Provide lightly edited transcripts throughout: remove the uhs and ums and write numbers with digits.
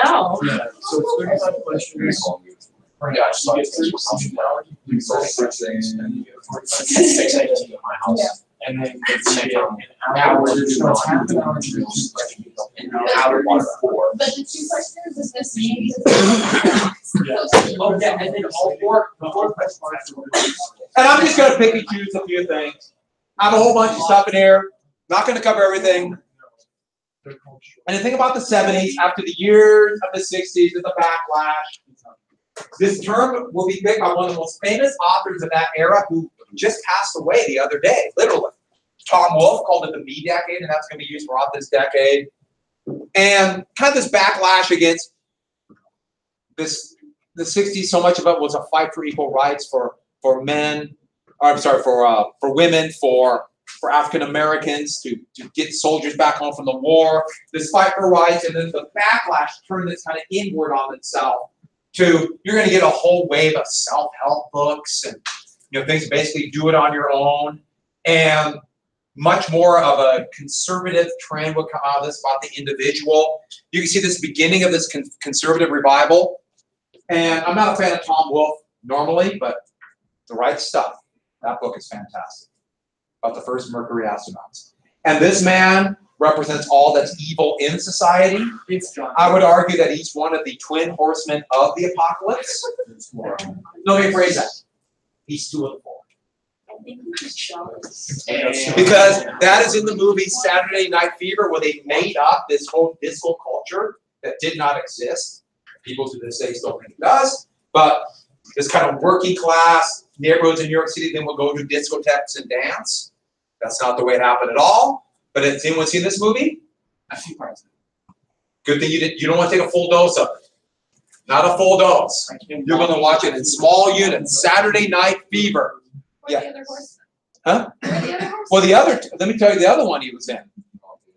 No. Yeah, so it's 35 questions. Yeah, so I get 30 functionality. You can solve 6 things, and you get 46 at my house. Yeah. And then it's an hour to do half an hour to do an hour to do 4. But the 2 questions is the same. Oh, yeah, and then all 4 questions. And I'm just going to pick and choose a few things. I have a whole bunch of stuff in here. Not going to cover everything. And the thing about the 70s, after the years of the 60s and the backlash, this term will be picked by one of the most famous authors of that era who just passed away the other day, literally. Tom Wolfe called it the me decade, and that's going to be used throughout this decade. And kind of this backlash against this, the 60s, so much of it was a fight for equal rights for men, or I'm sorry, for women, for African Americans to get soldiers back home from the war, this fight for rights, and then the backlash turned this kind of inward on itself to you're going to get a whole wave of self-help books and things to basically do it on your own, and much more of a conservative trend would come out of this about the individual. You can see this beginning of this conservative revival, and I'm not a fan of Tom Wolfe normally, but The Right Stuff, that book is fantastic, about the first Mercury astronauts. And this man represents all that's evil in society. I would argue that he's one of the twin horsemen of the apocalypse. No, let me phrase that. He's 2 of the 4. I think we just chose. Because that is in the movie Saturday Night Fever, where they made up this whole disco culture that did not exist. People to this day still think it does. But this kind of working class neighborhoods in New York City then will go to discotheques and dance. That's not the way it happened at all. But has anyone seen this movie? A few parts. Good thing you don't want to take a full dose of it. Not a full dose. You're going to watch it in small units. Saturday Night Fever. Yeah. The other horse? Huh? The other horse? Well, let me tell you the other one he was in.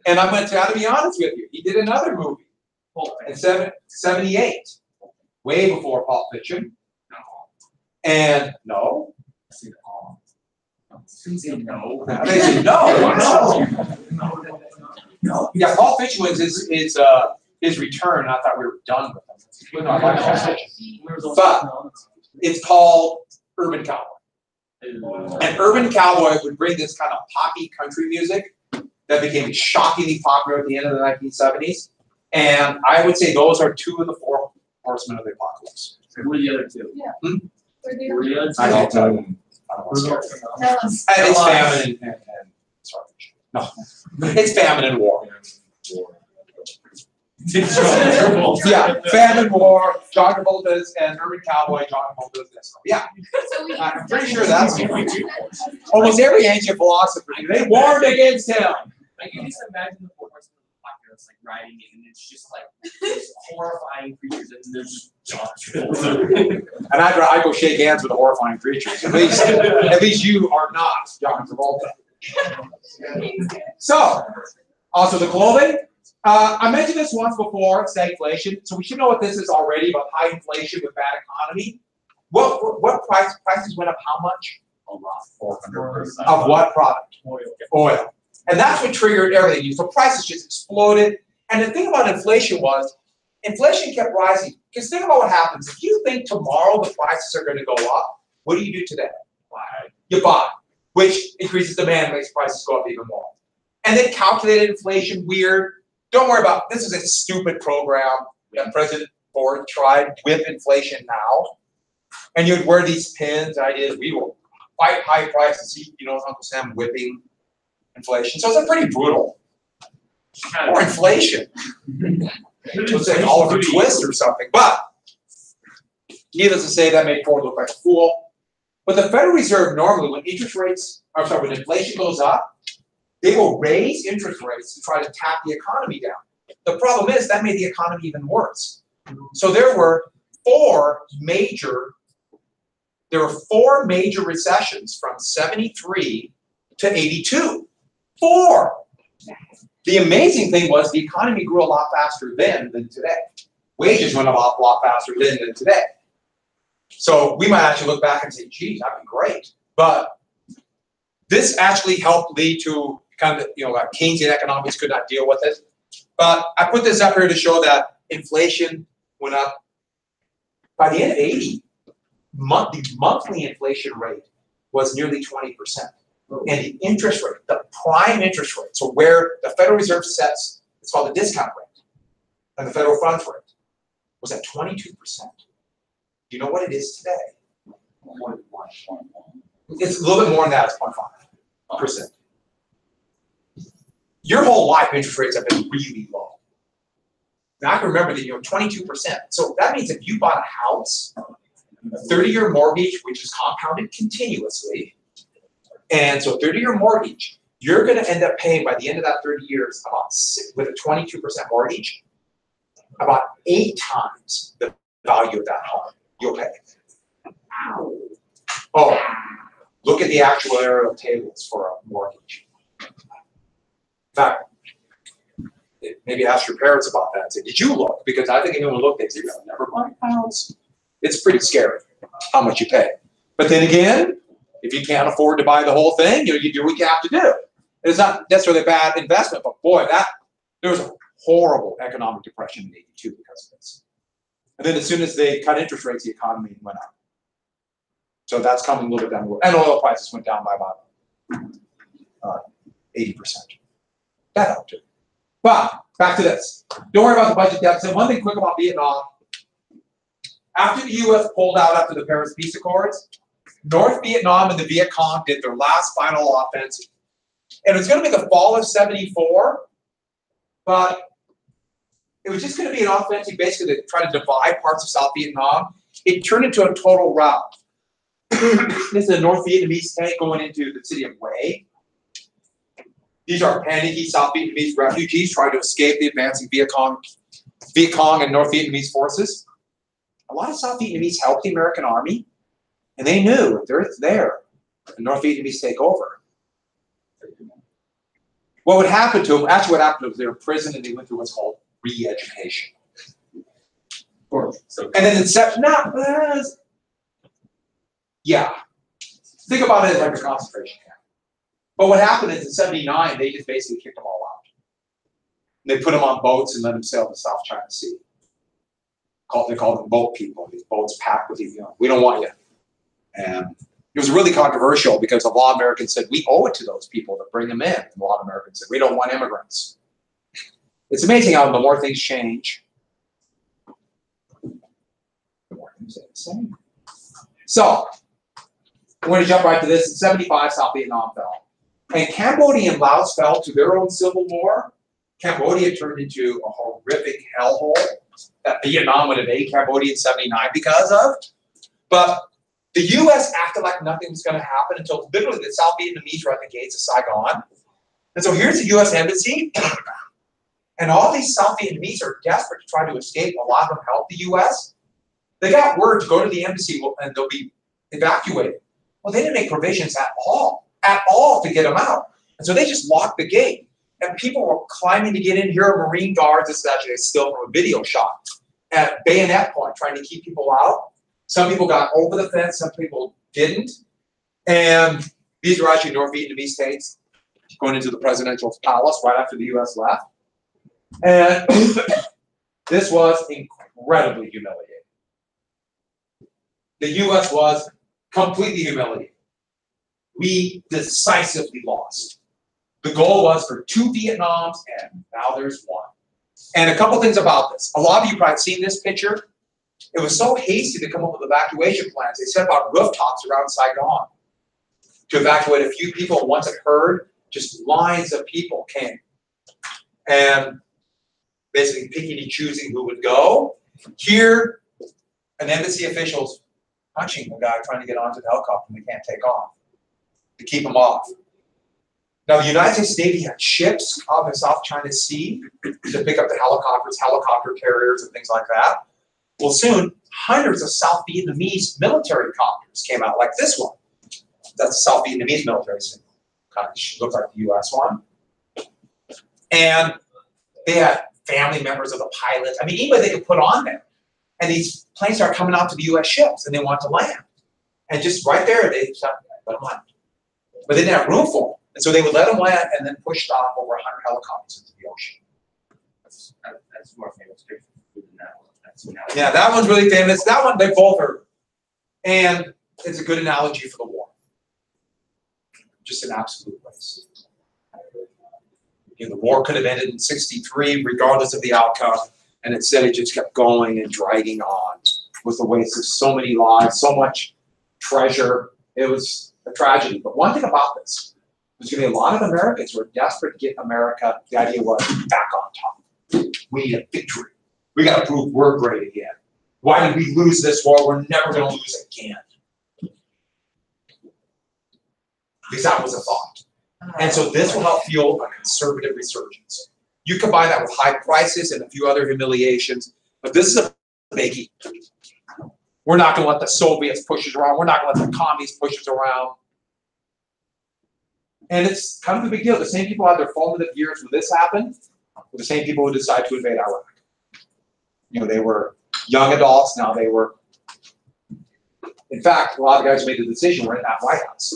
And I'm going to try to be honest with you. He did another movie in 78, way before Pulp Fiction. And no. They say no. They say no. No. Yeah, Pulp Fiction was his return. I thought we were done with him. But it's called Urban Cowboy. And Urban Cowboy would bring this kind of poppy country music that became shockingly popular at the end of the 1970s. And I would say those are 2 of the 4 horsemen of the apocalypse. Who are the other 2? Yeah. I can't tell you. It's famine and sorry. No. It's famine and war. Yeah, famine, war, John Travolta's and Urban Cowboy, John Travolta's disco. Yeah. I'm pretty sure that's almost every ancient philosopher. They warned against him. Like, you just imagine the 4 horsemen of the apocalypse like riding it, and it's just like these horrifying creatures, and there's just John Travolta. And I'd go shake hands with the horrifying creatures. At least you are not John Travolta. So, also the clothing. I mentioned this once before, stagflation. So we should know what this is already about high inflation with bad economy. What prices went up how much? A lot. 400%. Of what product? Oil. And that's what triggered everything. So prices just exploded. And the thing about inflation was, inflation kept rising. Because think about what happens. If you think tomorrow the prices are going to go up, what do you do today? You buy, which increases demand, makes prices go up even more. And then calculated inflation, weird. Don't worry about it. This is a stupid program that President Ford tried with inflation now. And you'd wear these pins, ideas. We will fight high prices. Uncle Sam whipping inflation. So it's a pretty brutal. Or inflation. It's like Oliver Twist or something. But needless to say, that made Ford look like a fool. But the Federal Reserve normally, when when inflation goes up, they will raise interest rates to try to tap the economy down. The problem is that made the economy even worse. So there were four major recessions from 73 to 82. 4. The amazing thing was the economy grew a lot faster then than today. Wages went up a lot faster then than today. So we might actually look back and say, geez, that'd be great. But this actually helped lead to kind of, like Keynesian economics could not deal with it. But I put this up here to show that inflation went up. By the end of 80, the monthly inflation rate was nearly 20%. And the interest rate, the prime interest rate, so where the Federal Reserve sets, it's called the discount rate, and the federal funds rate, was at 22%. Do you know what it is today? It's a little bit more than that, it's 0.5%. Your whole life, interest rates have been really low. Now I can remember that, 22%. So that means if you bought a house, a 30-year mortgage, which is compounded continuously, and so 30-year mortgage, you're going to end up paying by the end of that 30 years with a 22% mortgage, about 8 times the value of that home you'll pay. Oh, look at the actuarial tables for a mortgage. In fact, maybe ask your parents about that and say, did you look? Because I think anyone who looked, they say, you'll never buy a house. It's pretty scary how much you pay. But then again, if you can't afford to buy the whole thing, you do what you have to do. It's not necessarily a bad investment, but boy, there was a horrible economic depression in 82 because of this. And then as soon as they cut interest rates, the economy went up. So that's coming a little bit down the road. And oil prices went down by about 80%. That helped too. But back to this. Don't worry about the budget deficit. One thing quick about Vietnam. After the U.S. pulled out after the Paris Peace Accords, North Vietnam and the Viet Cong did their last final offensive. And it was going to be the fall of 74, but it was just going to be an offensive basically to try to divide parts of South Vietnam. It turned into a total rout. This is a North Vietnamese tank going into the city of Hue. These are panicky South Vietnamese refugees trying to escape the advancing Viet Cong and North Vietnamese forces. A lot of South Vietnamese helped the American army, and they knew if they're there, the North Vietnamese take over. What would happen to them, actually what happened to them was they were in prison and they went through what's called re-education. And then in yeah, think about it as like a concentration camp. But what happened is in 79, they just basically kicked them all out. They put them on boats and let them sail the South China Sea. They called them boat people. These boats packed with we don't want you. And it was really controversial because a lot of Americans said, we owe it to those people to bring them in. And a lot of Americans said, we don't want immigrants. It's amazing how the more things change, the more things stay the same. So, I'm going to jump right to this. In 75, South Vietnam fell. And Cambodia and Laos fell to their own civil war. Cambodia turned into a horrific hellhole that Vietnam would invade Cambodia in 79 because of. But the U.S. acted like nothing was going to happen until literally the South Vietnamese were at the gates of Saigon. And so here's the U.S. embassy. And all these South Vietnamese are desperate to try to escape. A lot of them help the U.S. They got word to go to the embassy and they'll be evacuated. Well, they didn't make provisions at all to get them out. And so they just locked the gate. And people were climbing to get in. Here are Marine guards. This is actually a still from a video shot at bayonet point, trying to keep people out. Some people got over the fence. Some people didn't. And these were actually North Vietnamese tanks going into the presidential palace right after the U.S. left. And this was incredibly humiliating. The U.S. was completely humiliated. We decisively lost. The goal was for 2 Vietnams, and now there's 1. And a couple things about this. A lot of you probably have seen this picture. It was so hasty to come up with evacuation plans. They set about rooftops around Saigon to evacuate a few people. Once it heard, just lines of people came. And basically picking and choosing who would go. Here, an embassy official's punching the guy trying to get onto the helicopter and they can't take off to keep him off. Now, the United States Navy had ships out in the South China Sea to pick up the helicopters, helicopter carriers, and things like that. Well, soon, hundreds of South Vietnamese military copters came out, like this one. That's a South Vietnamese military symbol. Kind of looks like the U.S. one. And they had family members of the pilots. I mean, anybody they could put on there. And these planes started coming out to the U.S. ships, and they wanted to land. And just right there, they let them land. But they didn't have room for them. And so they would let them land and then push off over 100 helicopters into the ocean. That's more famous picture. Yeah, that one's really famous. That one, they both are. And it's a good analogy for the war. Just an absolute waste. You know, the war could have ended in '63, regardless of the outcome, and instead it just kept going and dragging on with the waste of so many lives, so much treasure. It was a tragedy. But one thing about this, there's going to be a lot of Americans who are desperate to get America. The idea was back on top. We need a victory. We got to prove we're great again. Why did we lose this war? We're never going to lose again. Because that was a thought. And so this will help fuel a conservative resurgence. You combine that with high prices and a few other humiliations, but this is a biggie. We're not going to let the Soviets push us around. We're not going to let the commies push us around. And it's kind of a big deal. The same people had their formative years when this happened were the same people who decided to invade Iraq. You know, they were young adults. Now they were, in fact, a lot of guys who made the decision were in that White House.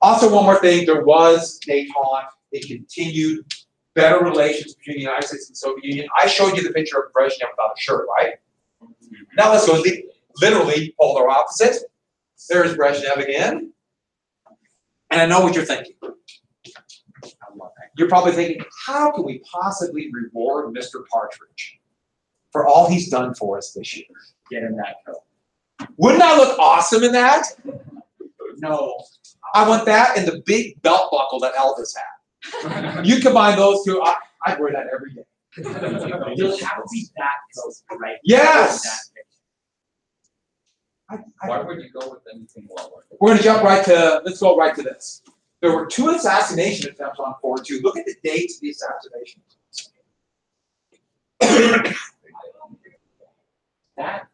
Also, one more thing, there was détente. It continued better relations between the United States and the Soviet Union. I showed you the picture of Brezhnev without a shirt, right? Now let's go literally polar opposite. There's Brezhnev again. And I know what you're thinking. You're probably thinking, how can we possibly reward Mr. Partridge for all he's done for us this year? Get him that coat. Wouldn't I look awesome in that? No. I want that and the big belt buckle that Elvis had. You combine those two, I'd wear that every day. You'll have to be that coat, right? Yes! Why would you go with anything lower? We're going to jump right to, let's go right to this. There were 2 assassination attempts on 4/2. Look at the dates of the assassinations. That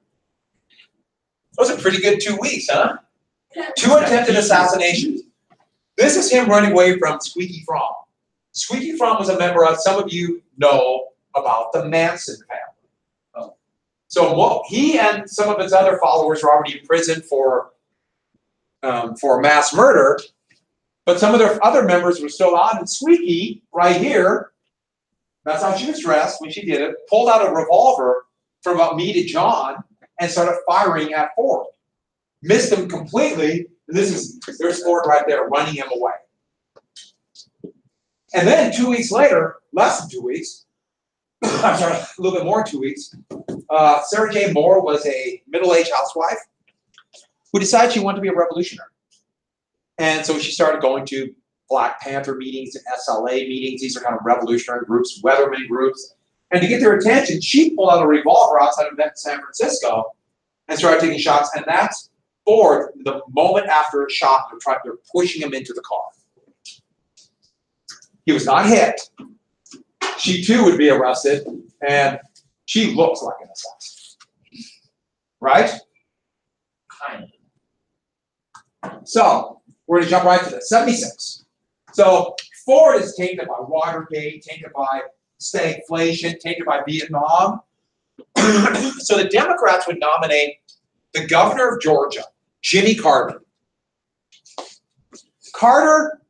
Those are pretty good 2 weeks, huh? 2 attempted assassinations. This is him running away from Squeaky Fromm. Squeaky Fromm was a member of, some of you know about the Manson family. So he and some of his other followers were already in prison for mass murder, but some of their other members were still on. And Squeaky, right here, that's how she was dressed when she did it, pulled out a revolver from about me to John and started firing at Ford. Missed him completely, and there's Ford right there running him away. And then 2 weeks later, less than 2 weeks, I'm sorry, a little bit more than 2 weeks, Sarah J. Moore was a middle-aged housewife who decided she wanted to be a revolutionary. And so she started going to Black Panther meetings and SLA meetings. These are kind of revolutionary groups, Weatherman groups. And to get their attention, she pulled out a revolver outside of San Francisco and started taking shots. And that's Ford, the moment after a shot, they're pushing him into the car. He was not hit. She too would be arrested, and she looks like an assassin. Right? kind of. So we're going to jump right to this. 76. So Ford is tainted by Watergate, tainted by stagflation, tainted by Vietnam. So the Democrats would nominate the governor of Georgia, Jimmy Carter. Carter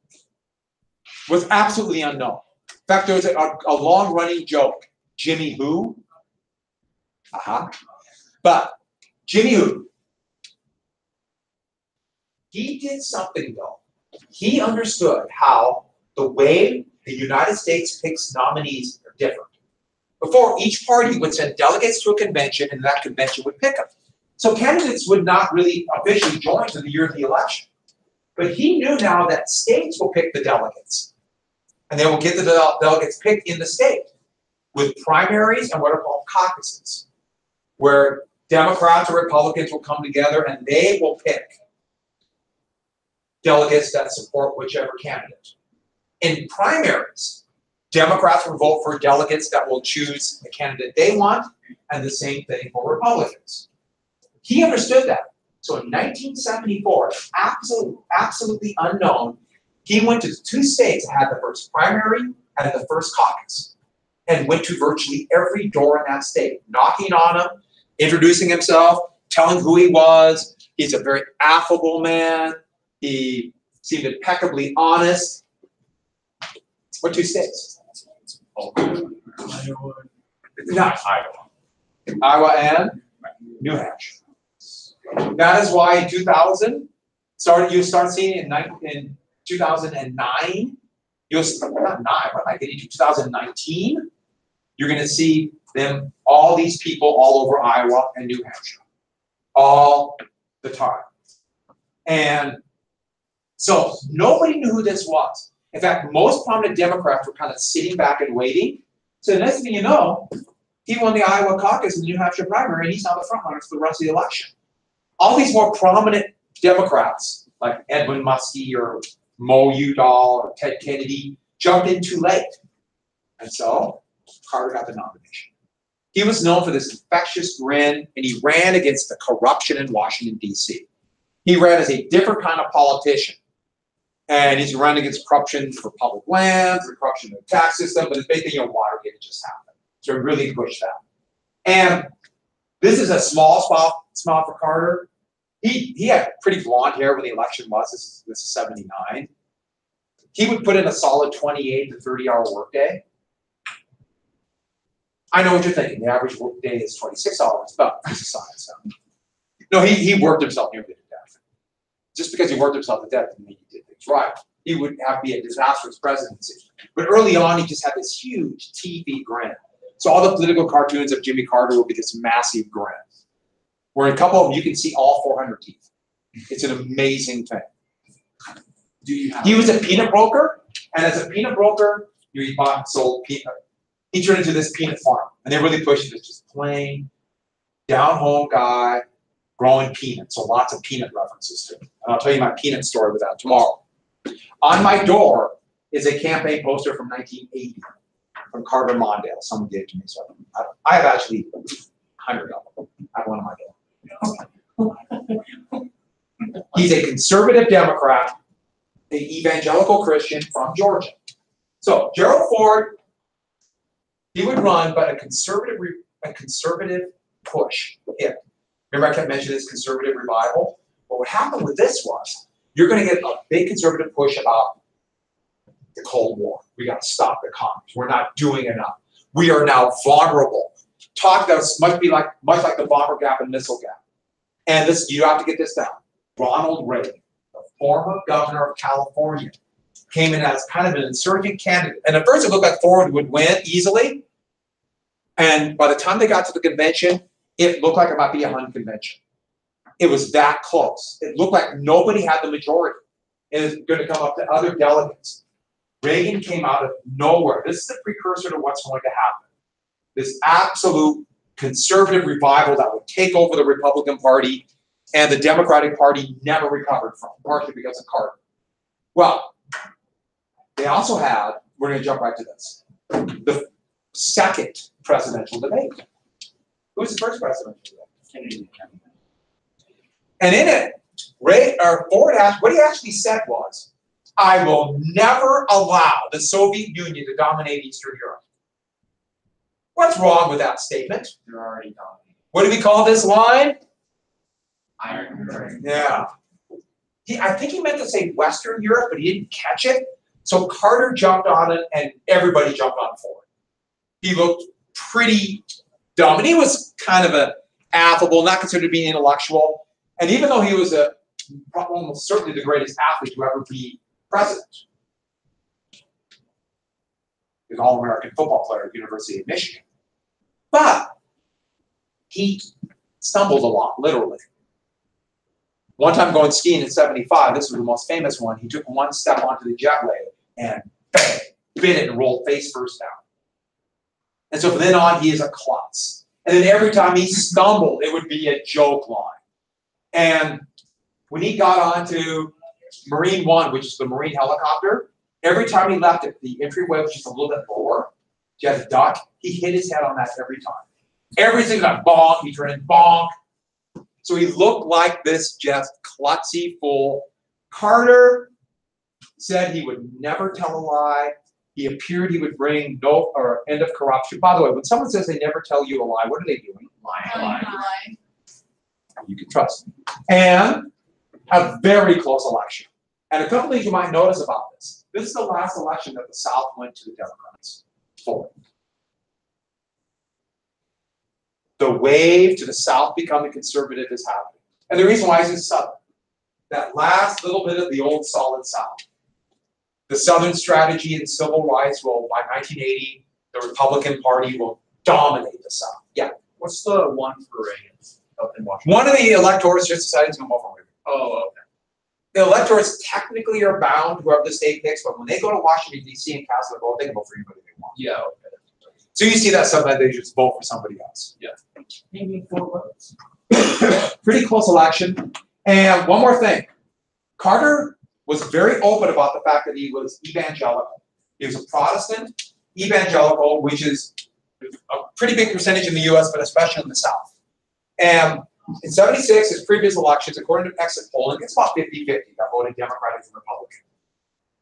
was absolutely unknown. In fact, there was a long-running joke. Jimmy who? But Jimmy who? He did something, though. He understood how the way the United States picks nominees are different. Before, each party would send delegates to a convention, and that convention would pick them. So candidates would not really officially join until the year of the election. But he knew now that states will pick the delegates. And they will get the delegates picked in the state with primaries and what are called caucuses, where Democrats or Republicans will come together and they will pick delegates that support whichever candidate. In primaries, Democrats will vote for delegates that will choose the candidate they want, and the same thing for Republicans. He understood that. So in 1974, absolutely unknown, he went to 2 states that had the first primary and the first caucus, and went to virtually every door in that state, knocking on them, introducing himself, telling who he was. He's a very affable man. He seemed impeccably honest. What 2 states? Iowa. Not Iowa. Iowa and New Hampshire. That is why in 2000, you start seeing in 2009, not 9, what am I getting to, 2019, you're gonna see them, all these people all over Iowa and New Hampshire, all the time. And so nobody knew who this was. In fact, most prominent Democrats were kind of sitting back and waiting. So the next thing you know, he won the Iowa caucus and the New Hampshire primary, and he's now the front runner for the rest of the election. All these more prominent Democrats, like Edwin Muskie or Mo Udall or Ted Kennedy, jumped in too late. And so Carter got the nomination. He was known for this infectious grin, and he ran against the corruption in Washington, D.C. He ran as a different kind of politician. And he's running against corruption for public lands, the corruption in the tax system, but his big thing, Watergate just happened. So he really pushed that. And this is a small smile for Carter. He had pretty blonde hair when the election was. This is 79. He would put in a solid 28 to 30-hour workday. I know what you're thinking. The average workday is 26 hours, but it's a science. No, he worked himself nearly to death. Just because he worked himself to death didn't mean he did things right. He would have to be a disastrous presidency. But early on, he just had this huge teethy grin. So all the political cartoons of Jimmy Carter will be this massive grin. Where in a couple of them, you can see all 400 teeth. It's an amazing thing. He was a peanut broker, and as a peanut broker, he bought and sold peanut. He turned into this peanut farm, and they really pushed it. It's just plain, down-home guy growing peanuts. So lots of peanut references to it. And I'll tell you my peanut story with that tomorrow. On my door is a campaign poster from 1980 from Carter Mondale. Someone gave it to me, so I have actually 100 of them. I have one on my door. He's a conservative Democrat, an evangelical Christian from Georgia. So Gerald Ford, he would run, but a conservative push hit. Remember I kept mentioning this conservative revival? Well, what happened with this was, you're going to get a big conservative push about the Cold War. We got to stop the commies. We're not doing enough. We are now vulnerable. Talk that much like the bomber gap and missile gap. And this, you have to get this down. Ronald Reagan, the former governor of California, came in as kind of an insurgent candidate. And at first it looked like Ford would win easily. And by the time they got to the convention, it looked like it might be a Hun convention. It was that close. It looked like nobody had the majority. It was going to come up to other delegates. Reagan came out of nowhere. This is the precursor to what's going to happen. This absolute conservative revival that would take over the Republican Party, and the Democratic Party never recovered from, partially because of Carter. Well, they also had, we're going to jump right to this, the second presidential debate. Who was the first presidential debate? And in it, Ford asked, what he actually said was, I will never allow the Soviet Union to dominate Eastern Europe. What's wrong with that statement? They're already dominating. What do we call this line? Iron Curtain. Yeah. I think he meant to say Western Europe, but he didn't catch it. So Carter jumped on it, and everybody jumped on Ford. He looked pretty dumb, and he was kind of a affable, not considered to be intellectual. And even though he was almost certainly the greatest athlete to ever be president, an all-American football player at the University of Michigan, but he stumbled a lot, literally. One time going skiing in 75, this was the most famous one, he took one step onto the jetway and bang, bit it and rolled face first down. And so from then on, he is a klutz. And then every time he stumbled, it would be a joke line. And when he got onto Marine One, which is the Marine helicopter, every time he left it, the entryway was just a little bit lower, he had to duck, he hit his head on that every time. Everything got bonk, he turned bonk. So he looked like this just klutzy fool. Carter said he would never tell a lie. He appeared he would bring no or end of corruption. By the way, when someone says they never tell you a lie, what are they doing? Lying. You can trust me. And a very close election. And a couple things you might notice about this. This is the last election that the South went to the Democrats for. the wave to the South becoming conservative is happening. And the reason why is in Southern. That last little bit of the old solid South. The Southern strategy in civil rights will, by 1980, the Republican Party will dominate the South. Yeah. What's the one for Reagan up in Washington? One of the electors just decided to go over Reagan. Oh, okay. The electors technically are bound, whoever the state picks, but when they go to Washington, D.C. and cast their vote, they can vote for anybody they want. Yeah, okay. So you see that sometimes they just vote for somebody else. Yeah. Maybe 4 votes. Pretty close election. And one more thing. Carter was very open about the fact that he was evangelical. He was a Protestant evangelical, which is a pretty big percentage in the U.S., but especially in the South. And in 76, his previous elections, according to exit polling, it's about 50-50 that voted Democratic and Republican.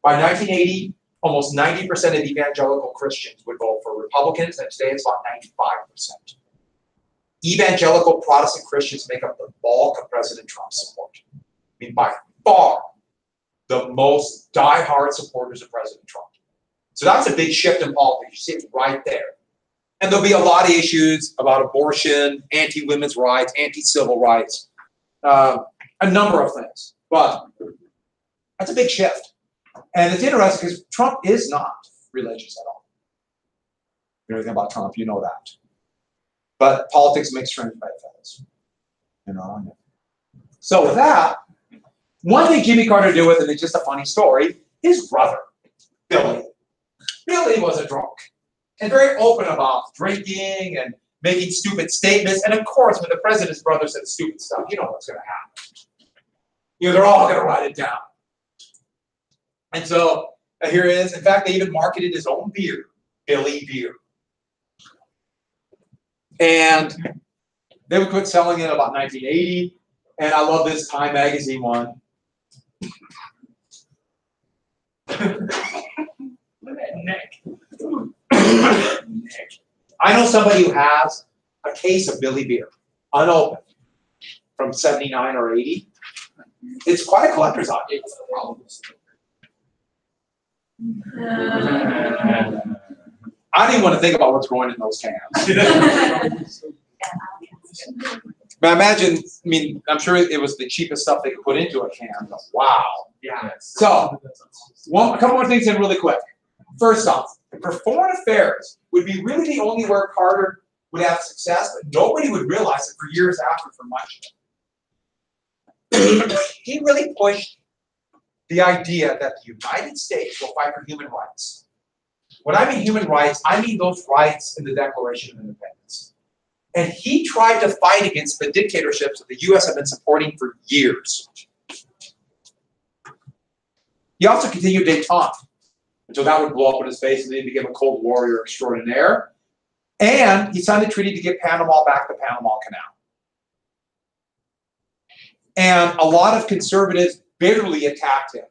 By 1980, almost 90% of evangelical Christians would vote for Republicans, and today it's about 95%. Evangelical Protestant Christians make up the bulk of President Trump's support. I mean, by far, the most diehard supporters of President Trump. So that's a big shift in politics. You see it right there. And there'll be a lot of issues about abortion, anti-women's rights, anti-civil rights, a number of things. But that's a big shift. And it's interesting because Trump is not religious at all. You know anything about Trump, you know that. But politics makes strange bedfellows. You know. So with that, one thing Jimmy Carter did with, and it's just a funny story, his brother, Billy. Billy was a drunk and very open about drinking and making stupid statements. And of course, when the president's brother said stupid stuff, you know what's going to happen. You know, they're all going to write it down. And so here it is. In fact, they even marketed his own beer, Billy Beer. And they would quit selling it in about 1980. And I love this Time magazine one. Look at Nick. I know somebody who has a case of Billy Beer, unopened, from 79 or 80. It's quite a collector's item. It's a problem. I don't even want to think about what's going in those cans. But imagine, I mean, I'm sure it was the cheapest stuff they could put into a can. But wow. Yeah. So, a couple more things in really quick. First off, for foreign affairs would be really the only where Carter would have success, but nobody would realize it for years after for much of it. He really pushed the idea that the United States will fight for human rights. When I mean human rights, I mean those rights in the Declaration of Independence. And he tried to fight against the dictatorships that the U.S. have been supporting for years. He also continued détente until that would blow up in his face and then he became a Cold Warrior extraordinaire. And he signed a treaty to give Panama back the Panama Canal. And a lot of conservatives bitterly attacked him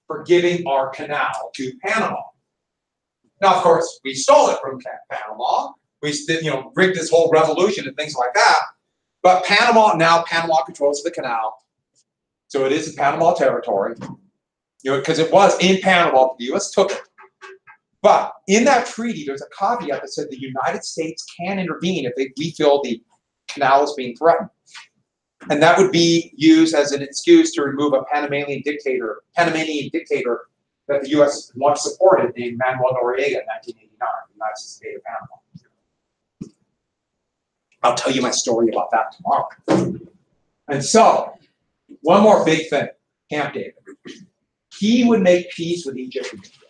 for giving our canal to Panama. Now, of course, we stole it from Panama. We rigged this whole revolution and things like that. But Panama controls the canal. So it is in Panama territory. Because it was in Panama, the U.S. took it. But in that treaty, there's a caveat that said the United States can intervene if we feel the canal is being threatened. And that would be used as an excuse to remove a Panamanian dictator that the U.S. once supported, named Manuel Noriega in 1989, the United States invaded Panama. I'll tell you my story about that tomorrow. And so, one more big thing, Camp David. He would make peace with Egypt and India.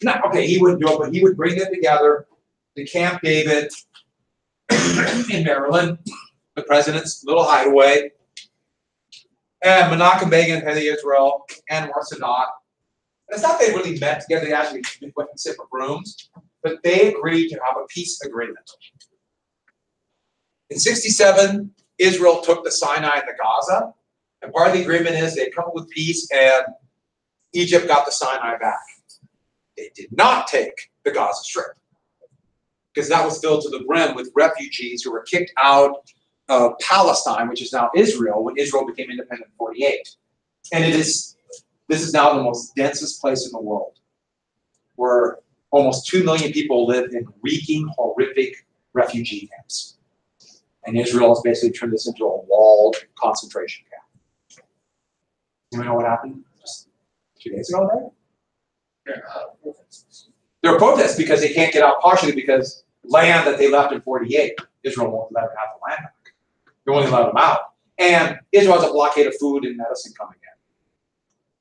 Now, okay, he wouldn't do it, but he would bring them together to Camp David in Maryland, the president's little hideaway, and Menachem Begin, head of Israel, and Sadat. It's not they really met together, they actually went in separate rooms, but they agreed to have a peace agreement. In 67, Israel took the Sinai and the Gaza, and part of the agreement is they come up with peace and Egypt got the Sinai back. They did not take the Gaza Strip because that was filled to the brim with refugees who were kicked out of Palestine, which is now Israel, when Israel became independent in 48. And this is now the most densest place in the world, where almost 2 million people live in reeking, horrific refugee camps. And Israel has basically turned this into a walled concentration camp. You know what happened just 2 days ago there? There are protests because they can't get out, partially because land that they left in 48, Israel won't let them have the land back. They won't let them out. And Israel has a blockade of food and medicine coming in.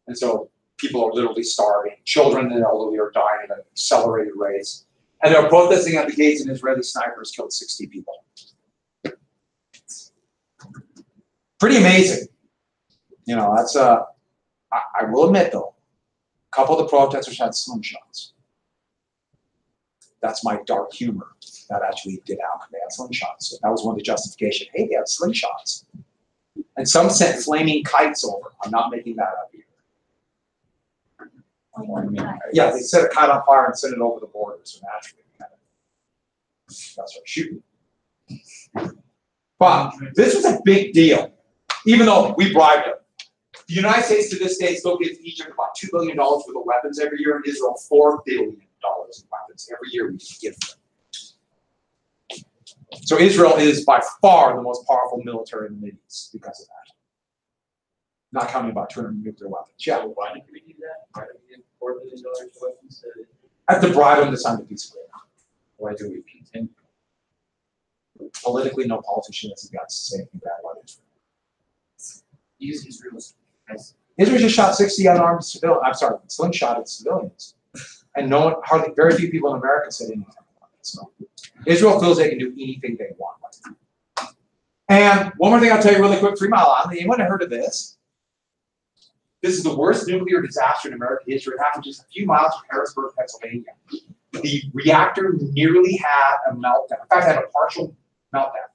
And so people are literally starving. Children and elderly are dying at an accelerated rate. And they're protesting at the gates, and Israeli snipers killed 60 people. Pretty amazing. You know, that's I will admit though, a couple of the protesters had slingshots. That's my dark humor. That actually did happen. They had slingshots. So that was one of the justifications. Hey, they had slingshots. And some sent flaming kites over. I'm not making that up either. Yeah, they set a kite on fire and sent it over the border. So naturally, that's what shooting. But this was a big deal, even though we bribed them. The United States to this day still gives Egypt about $2 billion worth of weapons every year, and Israel $4 billion in weapons every year we give them. So Israel is by far the most powerful military in the Middle East because of that. Not counting about 200 nuclear weapons. Yeah. Why did we do that? Why did we get $4 billion weapons? I have to bribe them to sign the peace agreement. Why do we continue? Politically, no politician has got to say anything bad about Israel. Use Israel's. Israel just shot 60 unarmed civilians. I'm sorry, slingshotted civilians, and no one, hardly, very few people in America said anything about it. So Israel feels they can do anything they want. And one more thing I'll tell you really quick: 3 Mile Island. Anyone heard of this? This is the worst nuclear disaster in American history. It happened just a few miles from Harrisburg, Pennsylvania. The reactor nearly had a meltdown. In fact, it had a partial meltdown.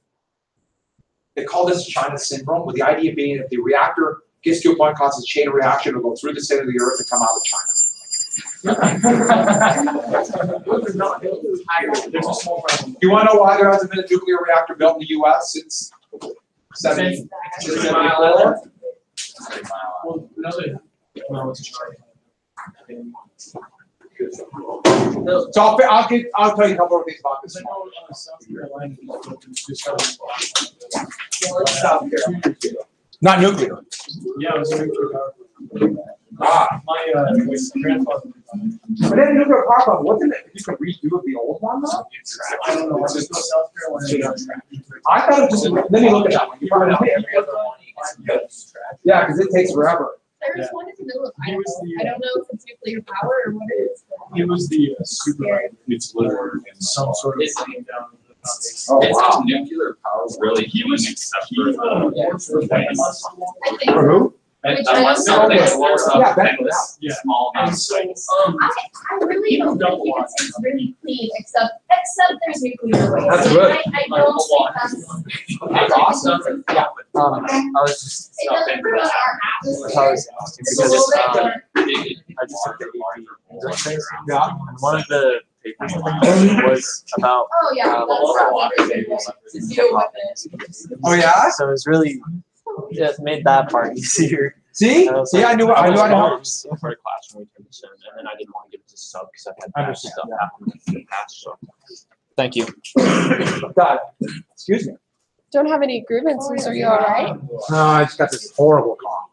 They call this China syndrome, with the idea being if the reactor gets to a point, causes a chain reaction, it'll go through the center of the earth and come out of China. You want to know why there hasn't been a nuclear reactor built in the U.S. since 1974? Well, So I'll tell you a couple of things about this. Not nuclear. Yeah, it was nuclear power. My grandfather. But then nuclear power plant, wasn't it? You could redo the old one though? I don't know. I just know South Carolina. I thought it just. Let me look at that one. You probably know. Yeah, because it takes forever. There's one in the middle of Idaho. I don't know if it's nuclear power or what it is. He was the supervisor. It's literally some sort of thing down the foundation. Oh It's wow. nuclear power really. He was. except He for was the I think. For who? Which that I one don't something know. Yeah, that- Yeah. small And amount. so, I really don't think it's really clean, except there's nuclear waste. That's good. I don't think That's awesome. Yeah. I was just, it doesn't ruin our I atmosphere. was asking It's a because little bit more. I just looked at AP. Yeah. And one of the papers was about Oh, yeah, that's not everything to do with it. Oh yeah. so it was really it made that part easier. See? And was See, like, I knew I knew. for a class when we turned this in, and then I didn't want to give it to sub because I've had bad Understand, stuff happen in the past. So thank you. God. Excuse me. Don't have any grievances, are you all right? No, I just got this horrible cough.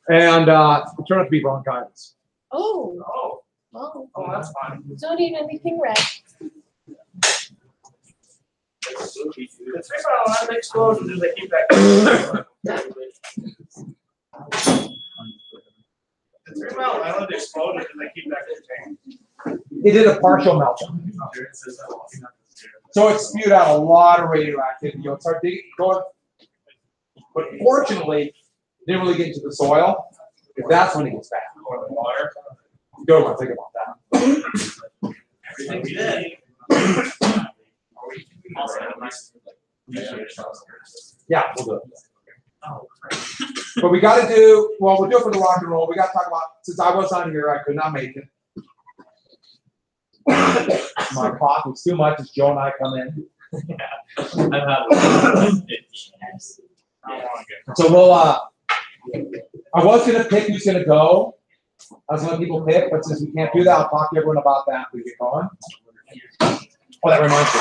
And it turned out to be bronchitis. Oh, Oh, well, oh, that's fine. don't eat anything red. The 3 Mile Island explosion, did they keep that? The 3 Mile Island exploded, did they keep that contained? It did a partial meltdown. So it spewed out a lot of radioactivity. You'll start digging, going. But fortunately, it didn't really get into the soil. If that's when it gets bad. Or the water? You don't want to think about that. Everything we did. Yeah, we'll do it. But we got to do, well, we'll do it for the rock and roll. We got to talk about, since I was on here, I could not make it. My cough was too much as Joe and I come in. So we'll, I was going to pick who's going to go. I was letting people pick, but since we can't do that, I'll talk to everyone about that when we get going. Oh, that reminds me.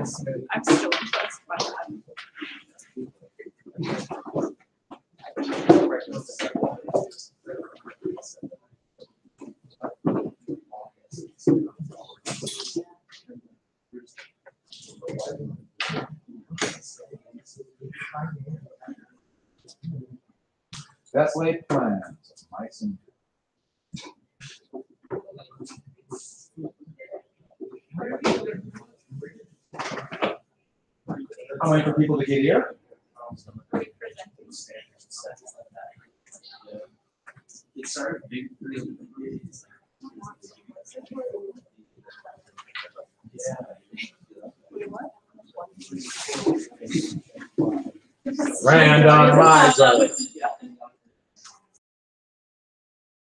I'm still impressed by that. Best laid plans, nice and. I'm waiting for people to get here. It started big. Random rise up.